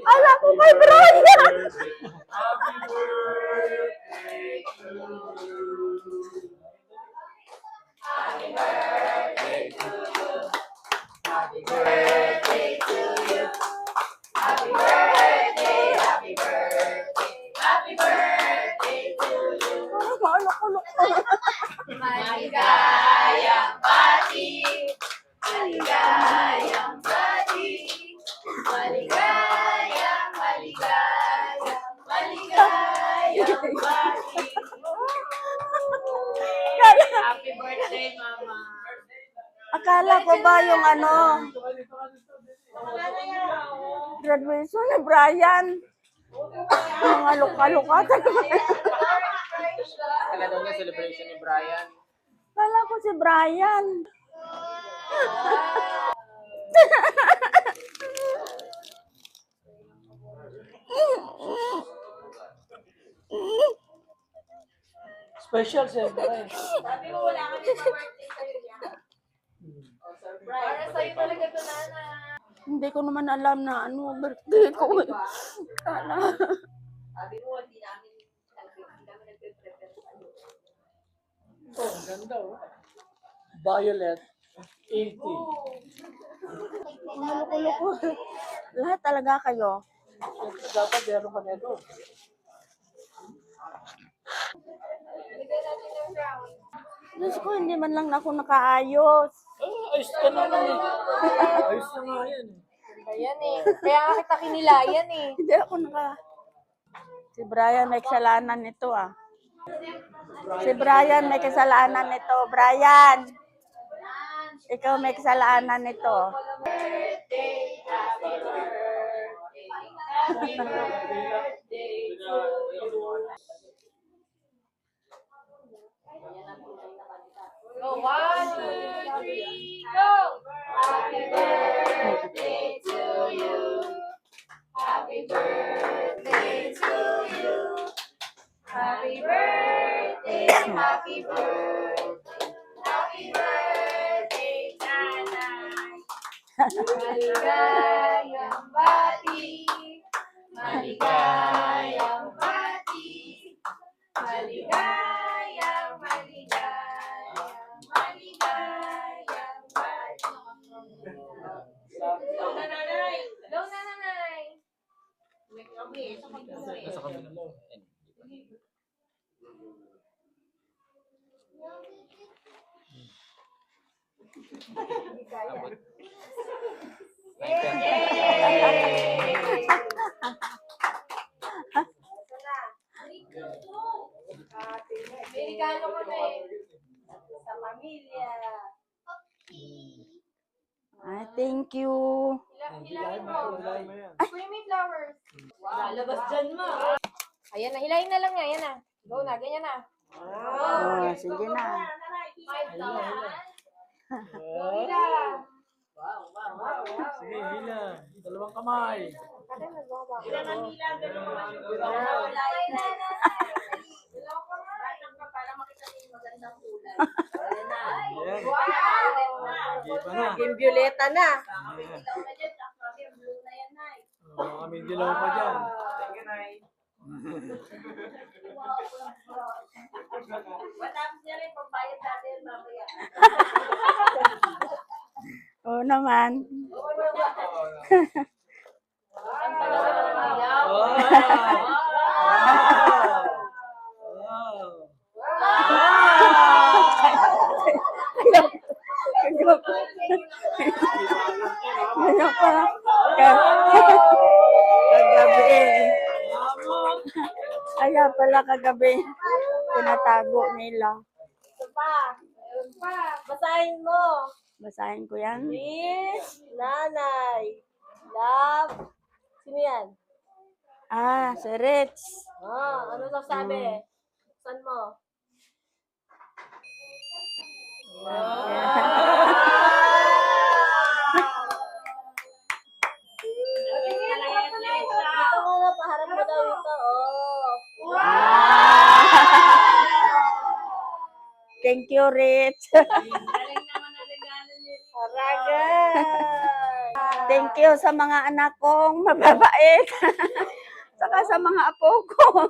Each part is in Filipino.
Ala ko kay Brian. Maligayang bati, maligayang bati, maligayang, maligayang, maligayang bati. Happy birthday, Mama. Akala ko ba yung graduation ni Brian? Mga luka-luka. Kala daw niya celebration ni Brian. Akala ko si Brian. Special siyempre. Sabi mo wala kami pa-birthday sa'yo niya. Para sa'yo talaga ito, Nana. Hindi ko naman alam na birthday ko. Kala. Sabi mo, hindi namin nagpe-prepare sa'yo. Oh, ang ganda oh. Violet 80. Mga loko-loko. Lahat talaga kayo. Siyempre dapat meron ka nito. Bigay natin ng round. Diyos ko, hindi man lang ako nakaayos. Ayos ka naman eh. Ayos na nga yan eh. Ayan eh. Kaya nga kita kinilayan eh. Hindi ako Si Brian may kasalanan nito Si Brian may kasalanan nito. Brian! Ikaw may kasalanan nito. Birthday, happy birthday, happy birthday to you. Go, 1, 2, 3, go! Happy birthday to you. Happy birthday to you. Happy birthday, happy birthday, happy birthday, Nanay. Maligayang bati, maligayang bati, maligayang, maligayang, maligayang bati. Go na, Nanay! Go na, Nanay! Nasa kabila. Amerikano ko na eh. Sa pamilya. Ay, thank you. Hilahin mo. Kuya, may flowers. Lalabas dyan mo. Ayan na, hilahin na lang nga. Ayan na. Go na, ganyan na. Sige na. 5,000. Go, hila. Sige, hila. Dalawang kamay. Hila ng hila. Para makita niyo yung magandang kulay. Ayan na. Ayan. Wow! Iba na. Game violeta na. Ilaw na dyan. Blue na yan, Nay. Kami dilaw pa dyan. Matapos niya rin pagbayad natin mamaya. Oo naman. Ganyan pala. Kagabi. Kaya pala kagabi. Tinatago nila. Ito pa. Meron pa. Basahin mo. Basahin ko yan. Miss Nanay. Love. Sino yan? Si Rich. Ano sasabi? Saan mo? Ito nga, paharap mo daw ito. Thank you, Rich. Galing naman ang regalo ni Rich. Thank you sa mga anak kong mababait. Saka sa mga apo ko.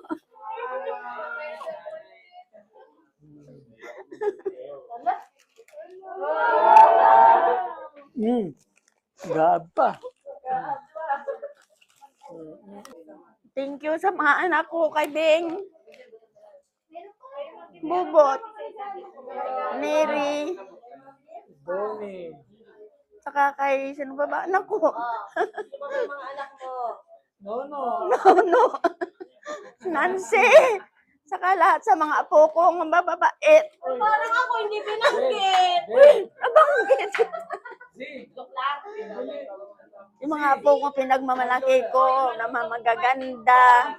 Gaba. Thank you sa mga anak ko kay Bing. Bubot. Mary. Doni. Saka kay, sino ba ba anak ko? No. No. Nancy. Saka lahat sa mga apo kong mababait. Parang ako hindi binanggit. Nabanggit. Si. Yung mga apo ko pinagmamalaki ko na magaganda.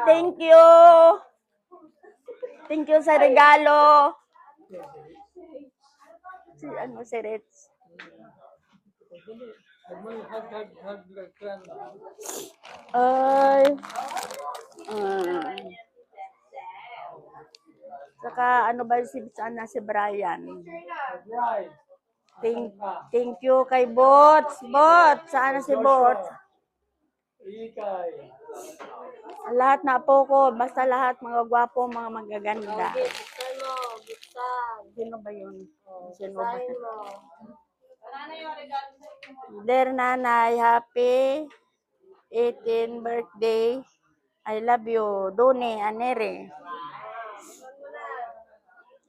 Thank you. Thank you sa regalo. Si Rich. Ay. Saka ano ba si Brian? Thank you kay Bots. Bots, saan si Bots? Ikay. Lahat na po ko, basta lahat mga gwapo, mga magaganda. Sino ba yun? Sino ba? Dear Nanay, happy 18th birthday. I love you. Doni, Anere.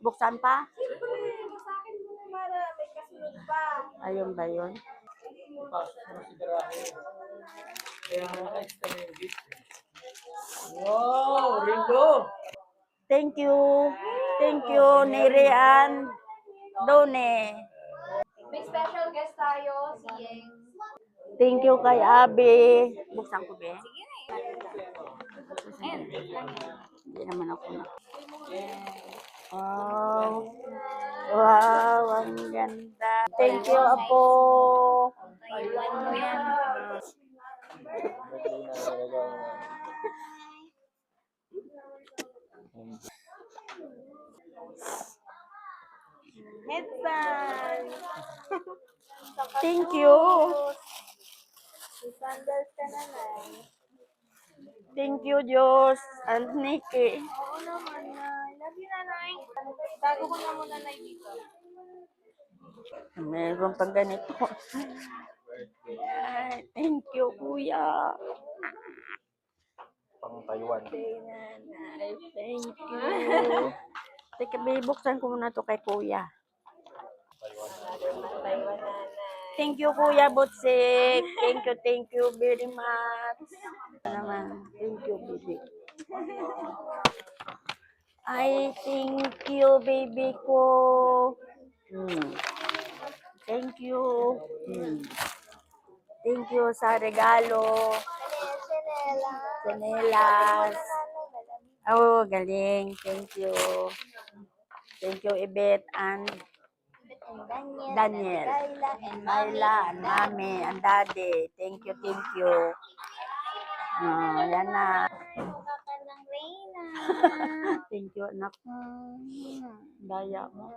Buksan pa? Ayun ba yun? Pasok mo si Garahe. Kaya nga naka-extra na yung gift. Wow, Ringo! Thank you. Thank you, Nere and Doni. May special guest tayo, si Yeng. Thank you kay Abi. Buksan ko ba? Hindi naman ako na. Oh. Wow, ang ganda. Thank you, Apo. Headband. Thank you. Sandals ka na, Nay. Thank you, Diyos. And Nikki. Oo naman, Nay. Love you, Nanay. Tago ko na muna, Nay, dito. Meron pang ganito. Ay, thank you, Kuya. Pang Taiwan. Ay, thank you. Teka, bubuksan ko muna to kay Kuya. Thank you, Kuya Butsik. Thank you very much. Naman, thank you, baby. Ay, thank you, baby ko. Thank you. Thank you sa regalo. Chanelas. Oh, galing. Thank you. Thank you, Ibet and Daniel. Myla and Mami and Daddy. Thank you, thank you. Yan na. Thank you, anak. Daya mo.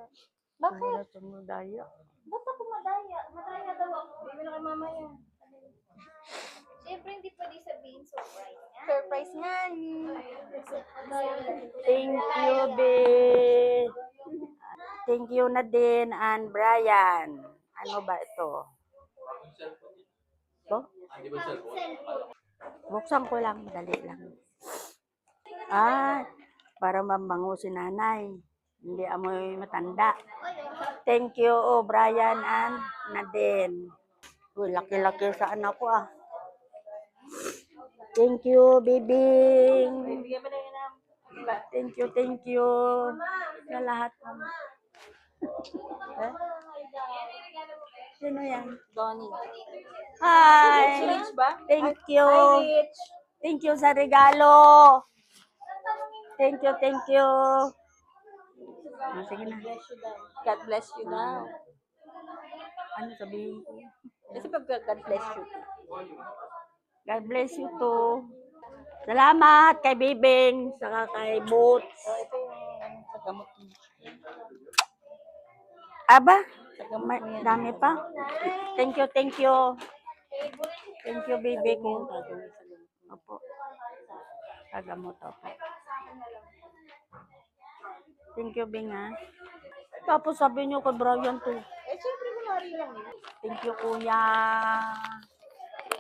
Bakit? Mo daya. Ba't ako madaya? Madaya daw ako. Bibili na kay mama yan. Siyempre, hindi pwede sabihin surprise nga. Surprise nga. Thank you, be. Thank you, Nadine and Brian. Ano ba ito? Ito? Buksan ko lang. Dali lang. Para mabango si nanay. Hindi amoy matanda. Thank you, Brian and Nadine. Uy, laki-laki sa anak ko Thank you, bibing. Thank you. Sa lahat. Sino yan? Donnie. Hi. Rich ba? Thank you. Hi, Rich. Thank you sa regalo. Thank you. Sige na. God bless you daw. Ano sabihin ko? Kasi pag God bless you. God bless you too. Salamat kay Bibing, saka kay Boots. Ito yung Gamot mo. Aba, may, dami pa. Thank you, thank you. Thank you, baby ko. Opo. Kagamot ako. Thank you, Bing, ha. Tapos sabi niyo kay Brian to. Siyempre, kunwari lang yun. Thank you, kuya.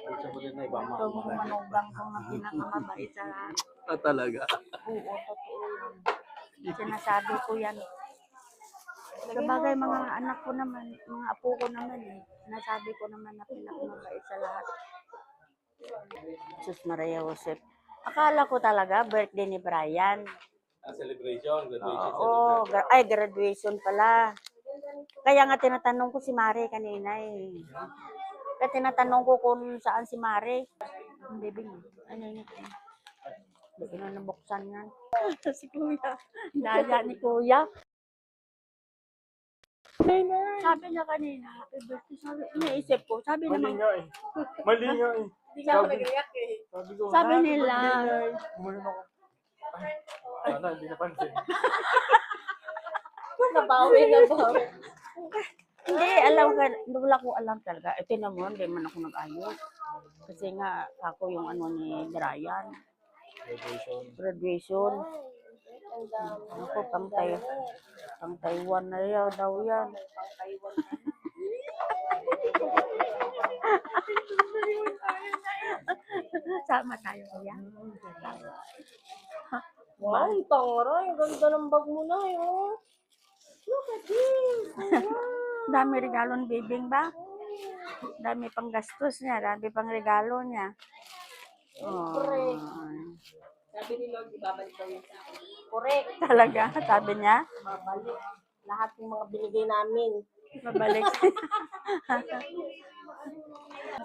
Sabi na iba Ito mo manugang ko na pinakamabait sa lahat. talaga. Oo, totoo yan. Sinasabi ko yan. Sabagay, mga anak ko naman, mga apo ko naman eh. Sinasabi ko naman na pinakamabait sa lahat. Sus Maria Josep. Akala ko talaga birthday ni Brian. Celebration, graduation. Oo, graduation pala. Kaya nga tinatanong ko si Mare kanina eh. Kaya tinatanong ko kung saan si Mare. Hindi, Bing. Ano yun? Hindi ko na nabuksan yan. Si Kuya. Naya ni Kuya. Sabi niya kanina, happy birthday. Sabi, iniisip ko. Sabi naman, Mali nga eh. Hindi ka ako nag-react eh. Sabi ko, sabi nila, gumanon ako. Ay, sana, hindi napansin. Nabawi. hindi, wala ko alam talaga. Ito naman, hindi man ako nag-ayos. Kasi nga, ako yung ano ni Brian. Graduation. Graduation. Ako, pang Taiwan na yan, daw yan. Sama tayo, kuya. Wow, ang taray. Ang ganda ng bag mo na yun. Look at this. Dami regalo ni Bibing ba? Dami pang gastos niya, dami pang regalo niya. Oh. Sabi ni Lord, ibabalik daw yun sa akin. Correct. Talaga, sabi niya. Babalik. Lahat ng mga binigay namin. Babalik.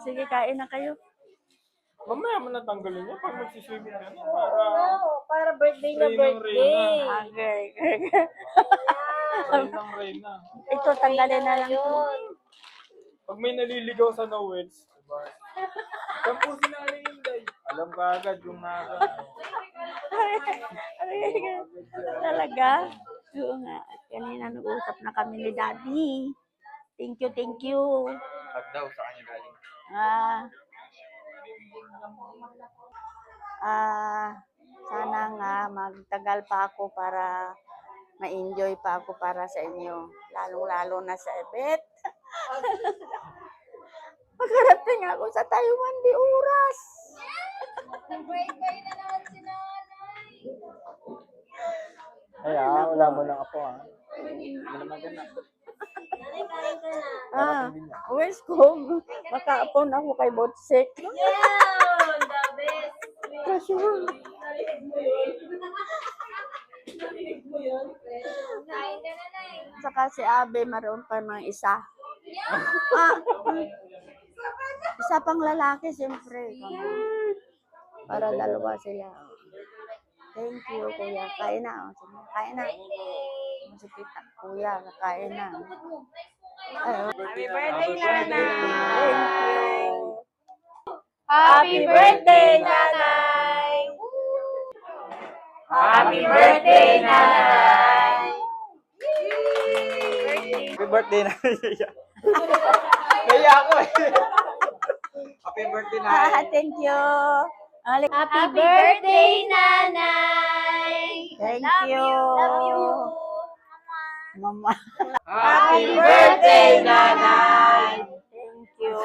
Sige, kain na kayo. Mamaya mo natanggalin niya pag magsiswimming ka na Para birthday na Rainang birthday. Okay. Rainang Reyna. Ito, tanggalin na lang ito. Pag may naliligaw sa Noels, diba? Saan po sinaling yung day? Alam ka agad yung nasa. Talaga? Oo nga. Kanina nag-usap na kami ni Daddy. Thank you, thank you. Pag daw sa kanya galing. Sana nga magtagal pa ako para ma-enjoy pa ako para sa inyo. Lalo-lalo na sa event. Pagkarating ako sa Taiwan, di oras. Birthday na naman si nanay. Ay, wala mo lang ako Hindi na maganda. Nanay, kain ka na. Wish ko, makaapon ako kay Botsek. Yeah! The best. Pressure. Narinig mo yun? Kain ka na, Nay. Saka si Abe, maroon pa ng isa. Isa pang lalaki, siyempre. Para dalawa sila. Thank you, kuya. Kain na. Sige, kain na. Si tita, kuya, kain na. Happy birthday, nanay! Thank you. Happy birthday, nanay! Happy birthday, nanay! Happy birthday na. Naya ako eh. Happy birthday na. Thank you. Happy birthday, nanay! Thank Love you. you. Love you. Mama. Happy birthday, nanay! Thank you.